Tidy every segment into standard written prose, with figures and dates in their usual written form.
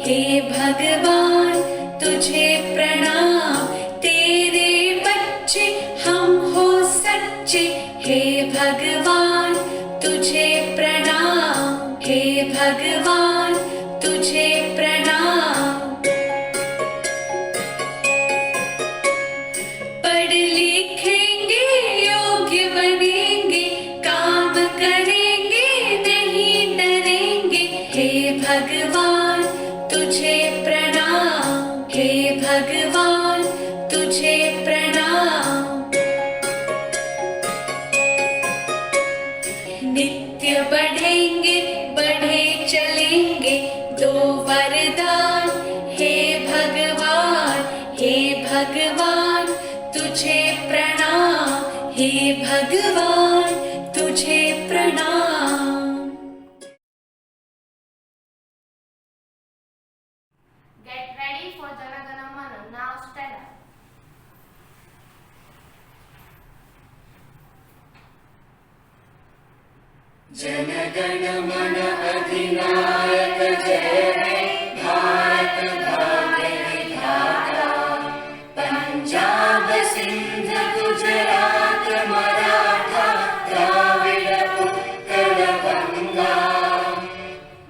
हे भगवान तुझे प्रणाम, तेरे बच्चे हम हो सच्चे। हे भगवान तुझे प्रणाम, हे भगवान तुझे प्रणाम। पढ़ लिखेंगे योग्य बनेंगे, काम करेंगे नहीं डरेंगे। हे भगवान तुझे प्रणाम, हे भगवान तुझे प्रणाम। नित्य बढ़ेंगे बढ़े चलेंगे, दो वरदान। हे भगवान, हे भगवान तुझे प्रणाम, हे भगवान तुझे प्रणाम। Get ready for Jana Gana Mana. Now stand up. Jana Gana मन अधिनायक जय हे भारत भाग्य विधाता। पंजाब सिंध गुजरात मराठा द्राविड़ उत्कल बंगा,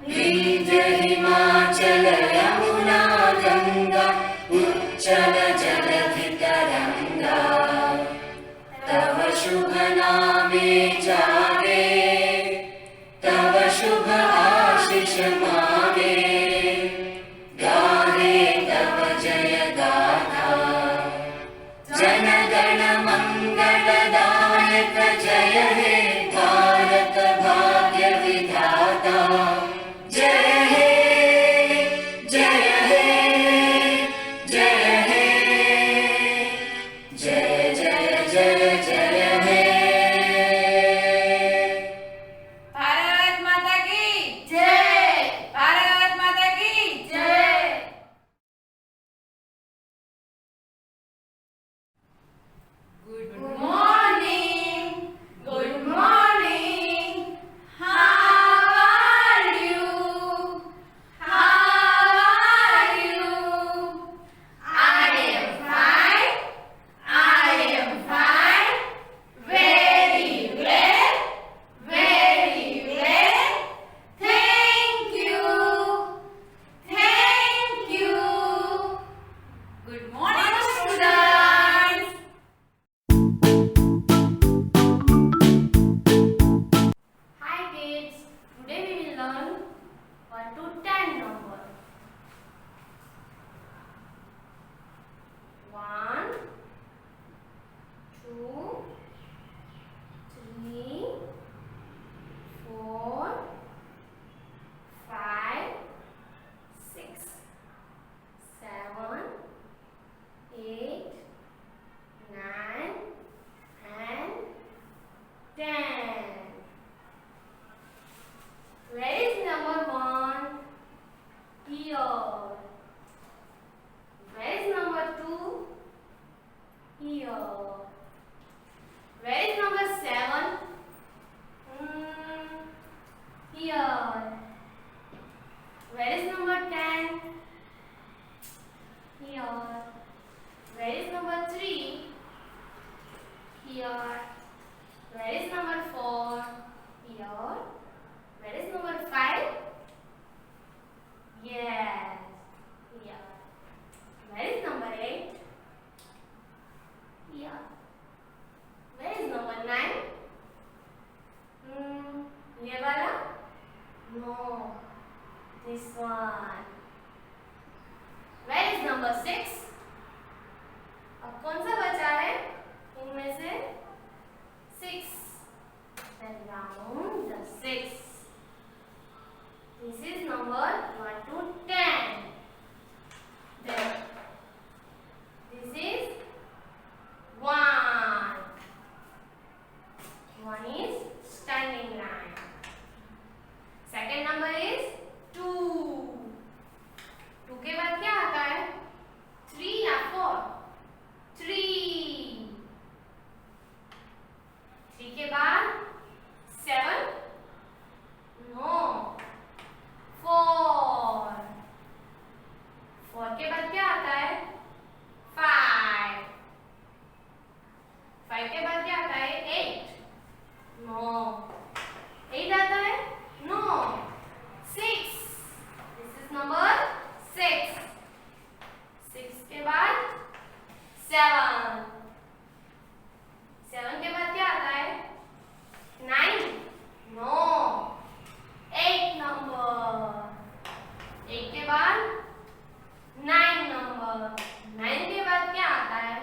विंध्य हिमाचल यमुना गंगा उच्चल जलधि तरंगा। तव शुभ नामे जागे, तव शुभ आशीष मागे, गाहे तव जय गाथा। जन गण मंगलदायक जय हे भारत भाग्य विधाता। जय हे जय हे जय हे, जय जय जय जय हे। भारत माता की जय, भारत माता की जय। Good morning, good morning. How are you? How are you? I am fine. I am fine. Very well. Very well. Thank you. Thank you. Good morning, students. Hi kids. Today we will learn 1 to 10 number. 1, 2, 3, 4, 5, 6, 7, 8, 9 and 10. Where is number 1? Here. Where is number 2? Here. Where is number 7? Here. Where is number 10? Here. Where is number 3? Here. Where is number 4? Here. Where is number 5? Yes. Here. Where is number 8? Here. Where is number 9? ये वाला? No. This one. Where is number 6? अब कौन सा बचा है इनमें से? 6. Then round the 6. This is number 1 to 10. Then this is 1. 1 is standing line. Second number is 2. 2 के बाद क्या आता है? 3. 9 के बाद क्या आता है?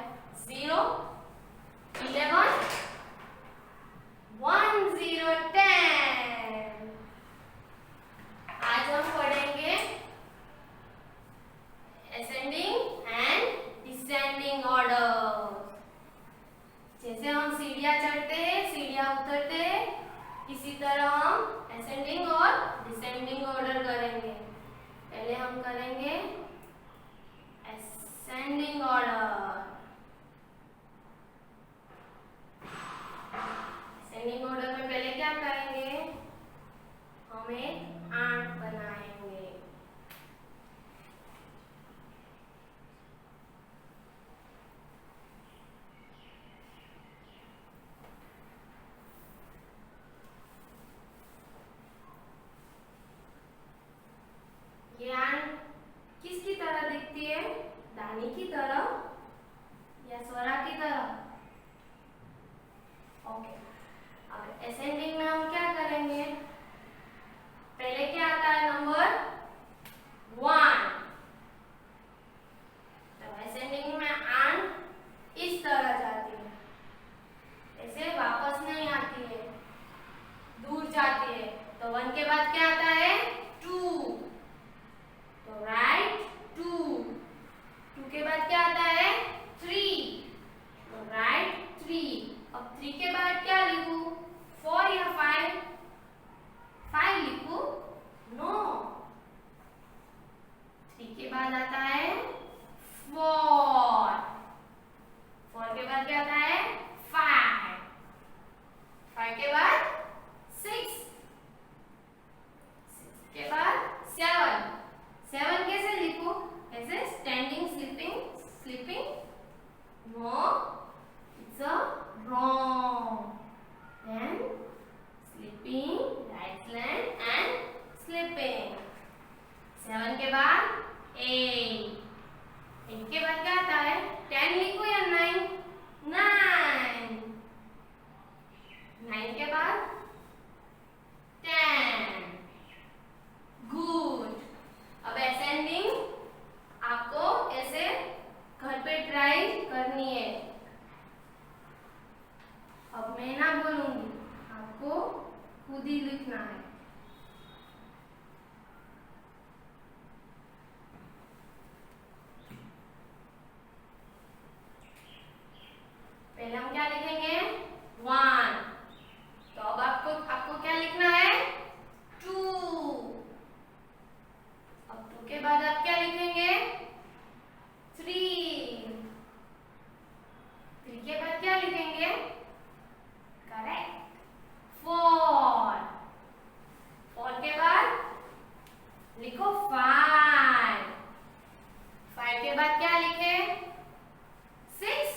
0, 11, 1, 0, 10। आज हम पढ़ेंगे असेंडिंग एंड डिसेंडिंग ऑर्डर। जैसे हम सीढ़ियां चढ़ते हैं, सीढ़ियां उतरते हैं, इसी तरह हम असेंडिंग और डिसेंडिंग ऑर्डर करेंगे। पहले हम करेंगे असेंडिंग ऑर्डर। असेंडिंग ऑर्डर में पहले क्या करेंगे? हम एक आंट बनाएंगे। ये आंट किसकी तरह दिखती है? दानी की तरह या स्वरा की तरह? ओके, अब असेंडिंग में हम क्या करेंगे? पहले क्या आता है? नंबर 1। तो असेंडिंग में आंट इस तरह जाती है, ऐसे वापस नहीं आती है, दूर जाती है। तो 1 के बाद क्या आता है? 2। तो राइट 2। 2 के बाद क्या आता है? 3। तो राइट 3। अब 3 के बाद क्या लिखूं? 4 या 5? 5 लिखूं? नो। 3 के बाद आता है 4। 4 के बाद क्या आता है? 5। 5 के बाद 6। 6 के बाद 7। 7 कैसे लिखूं? ऐसे standing, sleeping? No, it's a wrong. Then sleeping, right hand and sleeping. 7 के बाद 8. 8 के बाद क्या आता है? 10 लिखूं या 9? 9. 9 के बाद 10. गुड। अब असेंडिंग आपको ऐसे घर पे ट्राई करनी है। अब मैं ना बोलूंगी, आपको खुद ही लिखना है। पहले हम क्या लिखेंगे? 1। तो अब आपको क्या लिखना है? 2। अब 2 के बाद आप क्या लिखेंगे? 3। 3 के बाद क्या लिखेंगे? करेक्ट 4। 4 के बाद लिखो 5। 5 के बाद क्या लिखे? 6।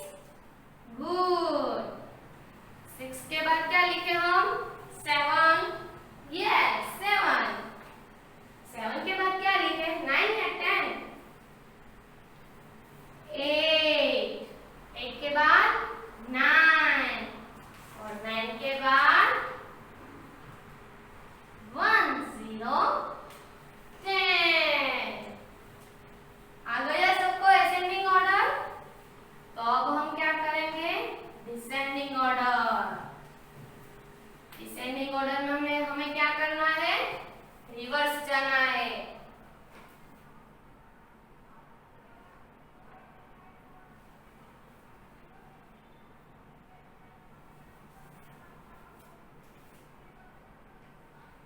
गुड। 6 के बाद क्या लिखे हम? 7। यस 7। 7 के बाद क्या लिखे? 9 या 10? 8। 8 के बाद 9। और 9 के बाद 1, 0, 10। आ गया सबको असेंडिंग ऑर्डर? तो अब हम क्या करेंगे? Descending order. डिसेंडिंग ऑर्डर में हमें क्या करना है? रिवर्स जाना है।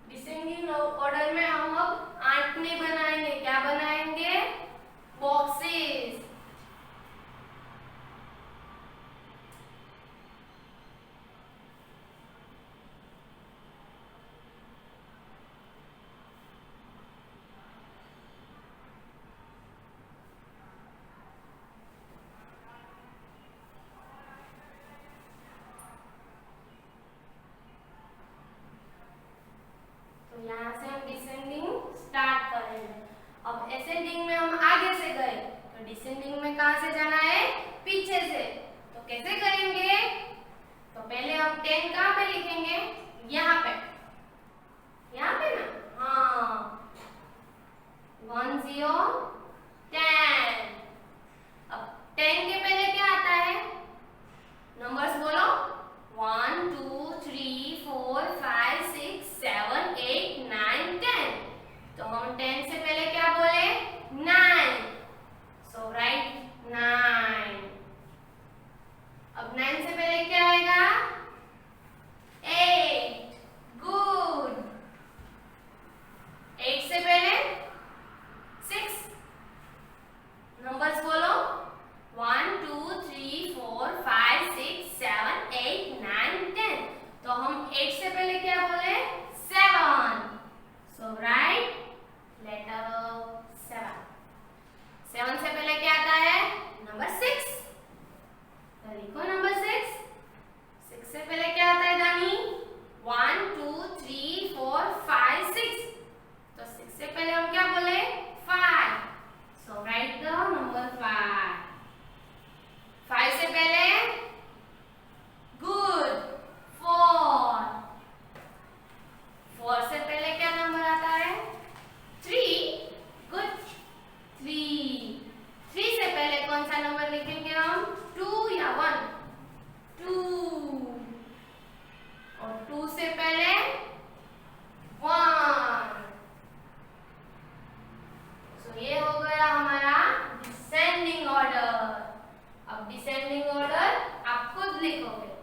डिसेंडिंग ऑर्डर में हम अब आंट नहीं बनाएंगे। क्या बनाएंगे? बॉक्सेस। यहाँ से हम डिसेंडिंग स्टार्ट करेंगे। अब असेंडिंग में हम आगे से गए, तो डिसेंडिंग में कहाँ से जाना है? पीछे से। तो कैसे करेंगे? तो पहले हम 10 कहाँ पे लिखेंगे? यहाँ पे ना? हाँ 1, 0, 10। 10 के पहले क्या आता है? नंबर्स बोलो। 1 2 3 4 5 6 7 8 9 10। तो हम 10 से पहले क्या बोले? 9। सो राइट 9। अब 9 से पहले क्या आएगा? 8। गुड। 8 से पहले 6। नंबर्स बोलो। 1 2 3 4 5 6 7 8 9 10। तो हम 8 से पहले क्या बोले? 7। सो राइट लेटर 7। 7 से पहले क्या आता है? नंबर 6। तो लिखो नंबर 6। 6 से पहले क्या आता है दानी? 1 2 3 4 5 6। तो 6 से पहले हम क्या बोले? 5। सो राइट द नंबर 5। 5 से पहले गुड 4। 4 से पहले क्या नंबर आता है? 3। गुड 3। 3 से पहले कौन सा नंबर लिखेंगे हम? 2 या 1? 2। और 2 से पहले 1। सो ये हो गया हमारा डिसेंडिंग ऑर्डर। अब डिसेंडिंग ऑर्डर आप खुद लिखोगे।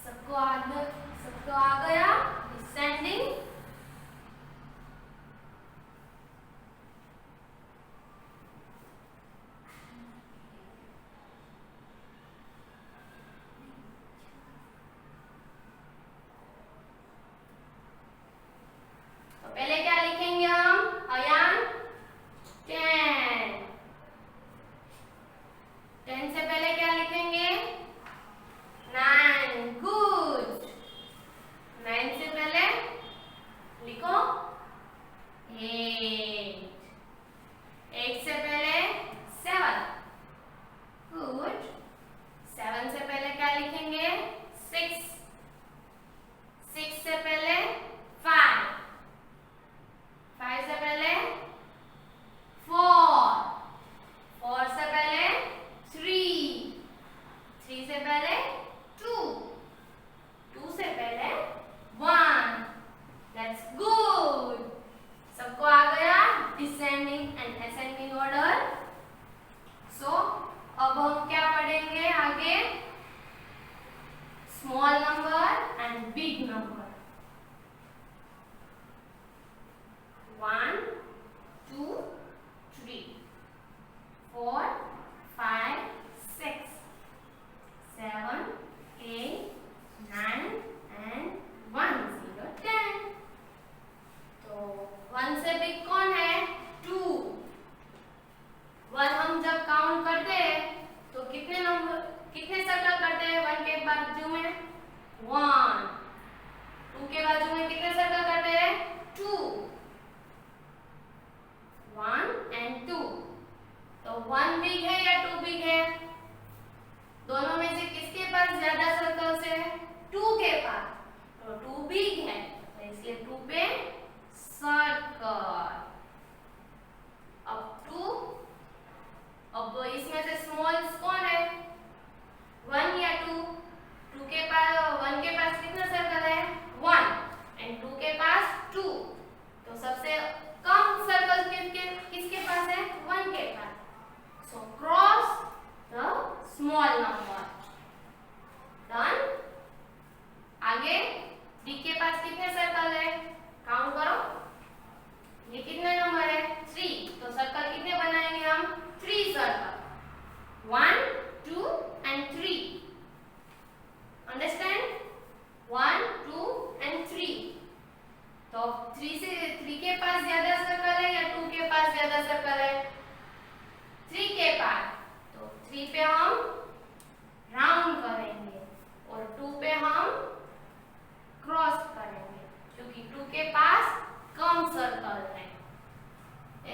सबको आ गया डिसेंडिंग। तो पहले क्या लिखेंगे हम? अयान 10। 10 से पहले क्या लिखेंगे? 9। गुड। 9 से पहले लिखो 8। 8 से पहले 7। गुड। 7 से पहले क्या लिखेंगे? 6। 6 से पहले 5। 5 से पहले 4। 4 से पहले 3। 3 से पहले 2। 2 से पहले 1। That's good. सबको आ गया डिसेंडिंग एंड असेंडिंग ऑर्डर। सो अब हम क्या पढ़ेंगे आगे? Small number and big number. 1 2 3 4 5 6 7 8 9 and 1 0 10। तो 1 से बिग कौन है? 2। 1 हम जब काउंट करते हैं तो कितने सर्कल करते हैं 1 के बाजू में? 1। 2 के बाजू में कितने सर्कल करते हैं? 2। 1 and 2। तो 1 बिग है या 2 बिग है? दोनों में से किसके पास ज्यादा सर्कल्स है? 2 के पास। तो 2 बिग है, तो इसलिए 2 पे सर्कल। अब इसमें से स्मॉल कौन है? 1 या 2? 1 के पास कितना सर्कल है? 1 एंड 2 के पास 2। तो सबसे कम सर्कल किसके पास है? 1 के पास। So cross the small number. Done. आगे डी के पास कितने सर्कल है? काउंट करो। ये कितने नंबर है? 3। तो सर्कल कितने बनाएंगे हम? 3 सर्कल। 1 2 and 3। अंडरस्टैंड? 1 2 and 3। तो 3 के पास ज्यादा सर्कल है या 2 के पास ज्यादा सर्कल है? 3 के पास। तो 3 पे हम राउंड करेंगे और 2 पे हम क्रॉस करेंगे, क्योंकि 2 के पास कम सर्कल है।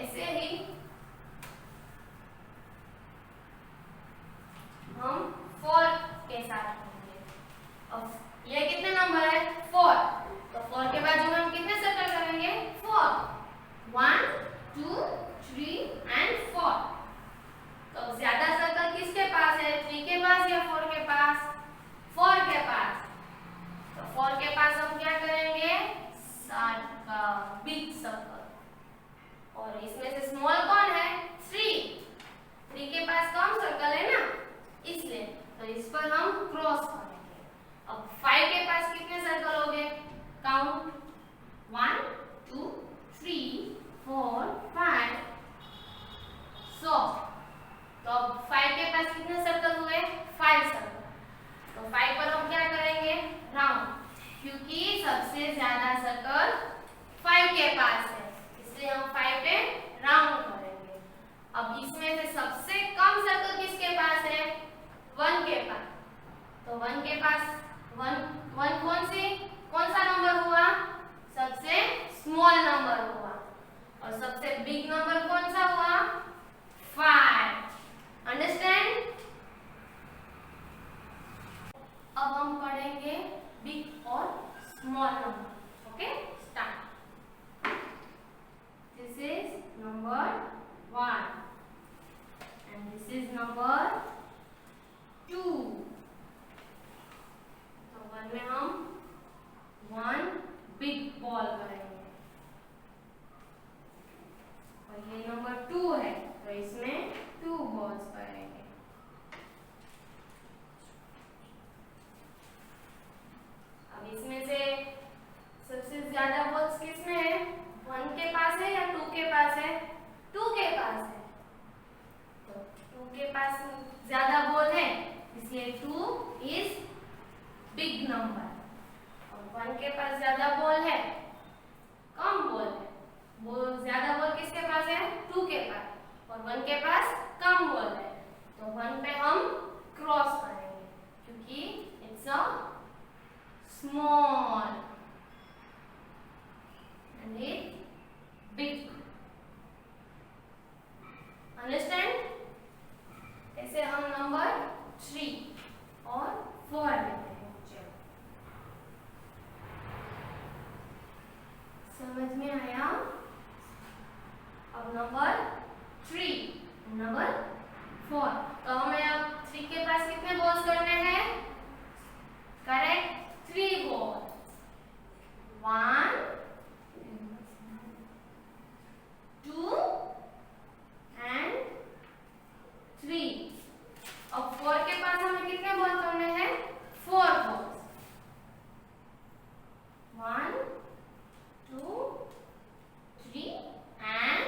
ऐसे ही हम 4 के साथ करेंगे। अब ये कितने नंबर है? 4। तो 4 के बाजू में हम कितने सर्कल करेंगे? 4। 1 का बिग सर्कल। और इसमें से स्मॉल कौन है? 3। 3 के पास कम सर्कल है ना, इसलिए तो इस पर हम क्रॉस करेंगे। अब 5 के पास कितने सर्कल हो गए? काउंट 1 2 3 4 5। सो तो अब 5 के पास कितने सर्कल हुए? 5 सर्कल। तो 5 पर हम क्या करेंगे? राउंड, क्योंकि सबसे ज्यादा सर्कल 5 के पास है, इसलिए हम 5 पे राउंड करेंगे। अब इसमें से सबसे कम सर्कल किसके पास है? 1 के पास। तो 1 के पास 1 कौन सा नंबर हुआ? सबसे स्मॉल नंबर हुआ। और सबसे बिग नंबर कौन सा हुआ? 5। अंडरस्टैंड? अब हम पढ़ेंगे बिग और small number. Okay, start. This is number 1 and this is number 2। तो 1 में हम 1 बिग बॉल करेंगे और ये नंबर 2 है, तो इसमें 2 बॉल्स करेंगे। अब इसमें से सबसे ज्यादा बॉल्स किसमें है? 1 के पास है या 2 के पास है? 2 के पास है। तो 2 के पास ज्यादा बॉल है, इसलिए 2 इज बिग नंबर। और 1 के पास ज्यादा बॉल है, कम बॉल है। ज्यादा बॉल किसके पास है? 2 के पास। और 1 के पास कम बॉल है, तो 1 पे हम क्रॉस करेंगे, क्योंकि it's a small and it's big. Understand? ऐसे हम नंबर 3 और 4 लेते हैं। चलो, समझ में आया? अब नंबर 3, नंबर 4। तो हमें अब 3 के पास कितने बॉल्स करने हैं? Correct, 3 balls. 1 2 and 3। अब 4 के पास हमें कितने बॉल करने हैं? 4 balls। 1 2 3 and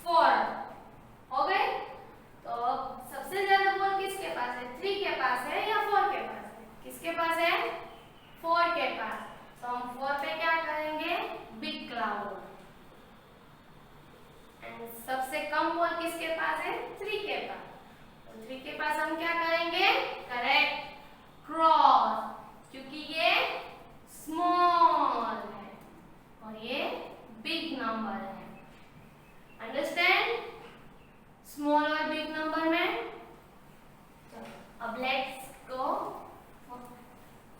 4 हो गए। तो अब सबसे ज्यादा बॉल किसके पास है? 3 के पास है या 4 के पास है? किसके पास है? 4 के पास। तो हम 4 पे क्या करेंगे? Big cloud. एंड सबसे कम बॉल किसके पास है? 3 के पास। तो 3 के पास हम क्या करेंगे? करेक्ट, क्रॉस, क्योंकि ये स्मॉल है और ये बिग नंबर है। अंडरस्टैंड? स्मॉल और बिग नंबर में। अब लेट्स गो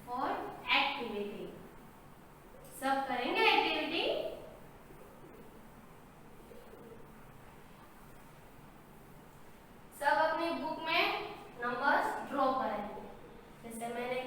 फॉर एक्टिविटी। सब करेंगे एक्टिविटी। सब अपनी बुक में नंबर्स ड्रॉ करेंगे, जैसे मैंने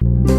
है।